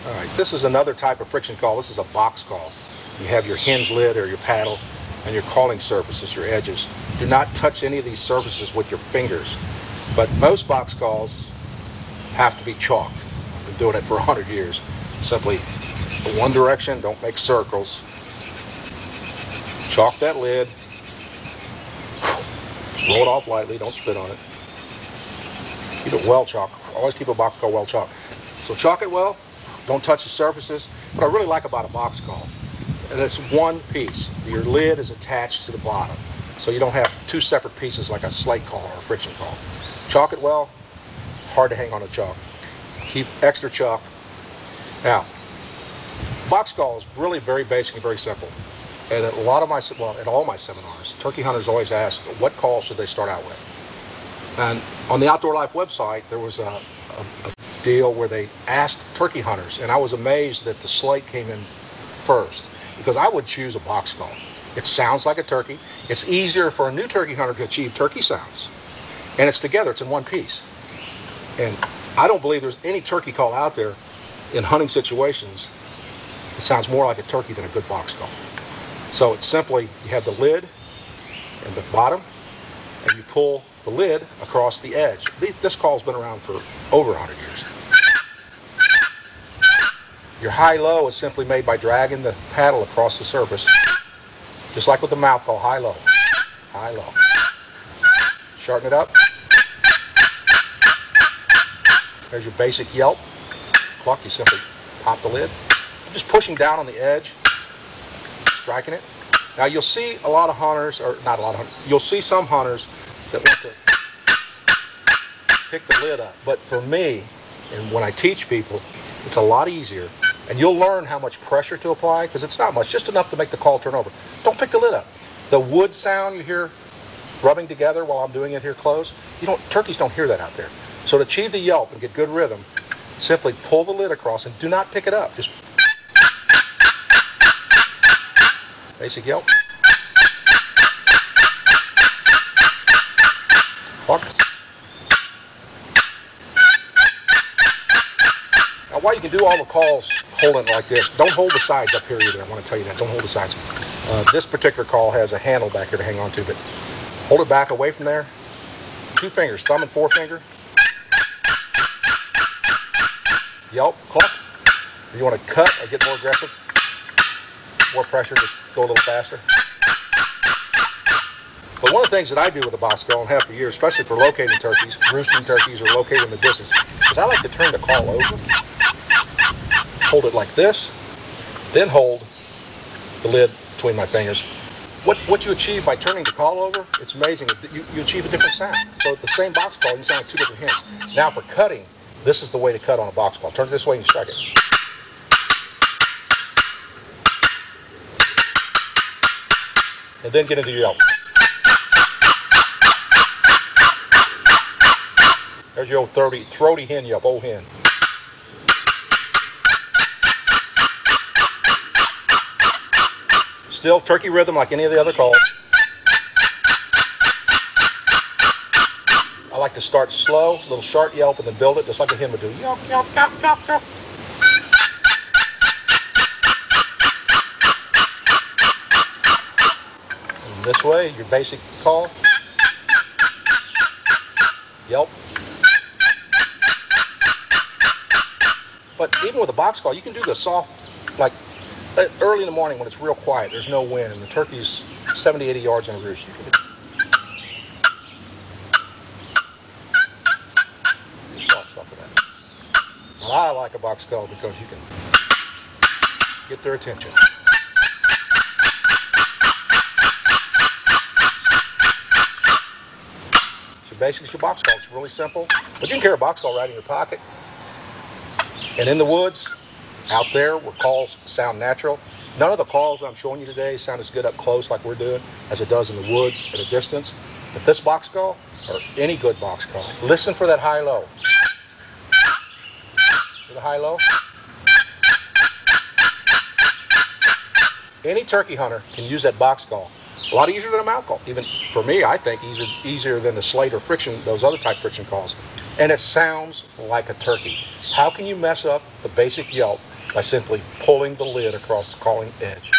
All right, this is another type of friction call. This is a box call. You have your hinge lid or your paddle and your calling surfaces, your edges. Do not touch any of these surfaces with your fingers. But most box calls have to be chalked. I've been doing it for 100 years. Simply one direction, don't make circles. Chalk that lid. Roll it off lightly, don't spit on it. Keep it well chalked. Always keep a box call well chalked. So chalk it well. Don't touch the surfaces. What I really like about a box call, and it's one piece. Your lid is attached to the bottom, so you don't have two separate pieces like a slate call or a friction call. Chalk it well. Hard to hang on to chalk. Keep extra chalk. Now, box call is really very basic and very simple. And at a lot of my, well, at all my seminars, turkey hunters always ask what call should they start out with. And on the Outdoor Life website, there was a deal where they asked turkey hunters, and I was amazed that the slate came in first, because I would choose a box call. It sounds like a turkey. It's easier for a new turkey hunter to achieve turkey sounds. And it's together, it's in one piece. And I don't believe there's any turkey call out there in hunting situations that sounds more like a turkey than a good box call. So it's simply, you have the lid and the bottom, and you pull the lid across the edge. This call's been around for over 100 years. Your high-low is simply made by dragging the paddle across the surface, just like with the mouth call, high-low, high-low. Shorten it up. There's your basic yelp. Cluck, you simply pop the lid. I'm just pushing down on the edge, striking it. Now you'll see a lot of hunters, or not a lot of hunters, you'll see some hunters that want to pick the lid up. But for me, and when I teach people, it's a lot easier. And you'll learn how much pressure to apply, because it's not much, just enough to make the call turn over. Don't pick the lid up. The wood sound you hear rubbing together while I'm doing it here close, turkeys don't hear that out there. So to achieve the yelp and get good rhythm, simply pull the lid across and do not pick it up. Just basic yelp. Cluck. Now while you can do all the calls holding it like this, don't hold the sides up here either. I want to tell you that. Don't hold the sides. This particular call has a handle back here to hang on to, but hold it back away from there. Two fingers, thumb and forefinger. Yelp, cluck. If you want to cut or get more aggressive, more pressure, just go a little faster. But one of the things that I do with a box call and have for years, especially for locating turkeys, roosting turkeys, or locating the distance, is I like to turn the call over, hold it like this, then hold the lid between my fingers. What you achieve by turning the call over, it's amazing. You achieve a different sound. So the same box call, you sound like two different hints. Now for cutting, this is the way to cut on a box call. Turn it this way and strike it. And then get into your yelp. There's your old throaty hen yelp, old hen. Still turkey rhythm like any of the other calls. I like to start slow, a little sharp yelp, and then build it just like a hen would do. Yelp, yelp, yelp, yelp, yelp. And this way, your basic call. Yelp. But even with a box call, you can do the soft, like early in the morning when it's real quiet, there's no wind, and the turkey's 70, 80 yards in a roost. You can do soft stuff with that. Well, I like a box call because you can get their attention. So basically, it's your box call. It's really simple, but you can carry a box call right in your pocket. And in the woods, out there where calls sound natural, none of the calls I'm showing you today sound as good up close like we're doing as it does in the woods at a distance. But this box call, or any good box call, listen for that high-low. For the high-low. Any turkey hunter can use that box call. A lot easier than a mouth call. Even for me, I think easier than the slate or friction, those other type friction calls. And it sounds like a turkey. How can you mess up the basic yelp by simply pulling the lid across the calling edge?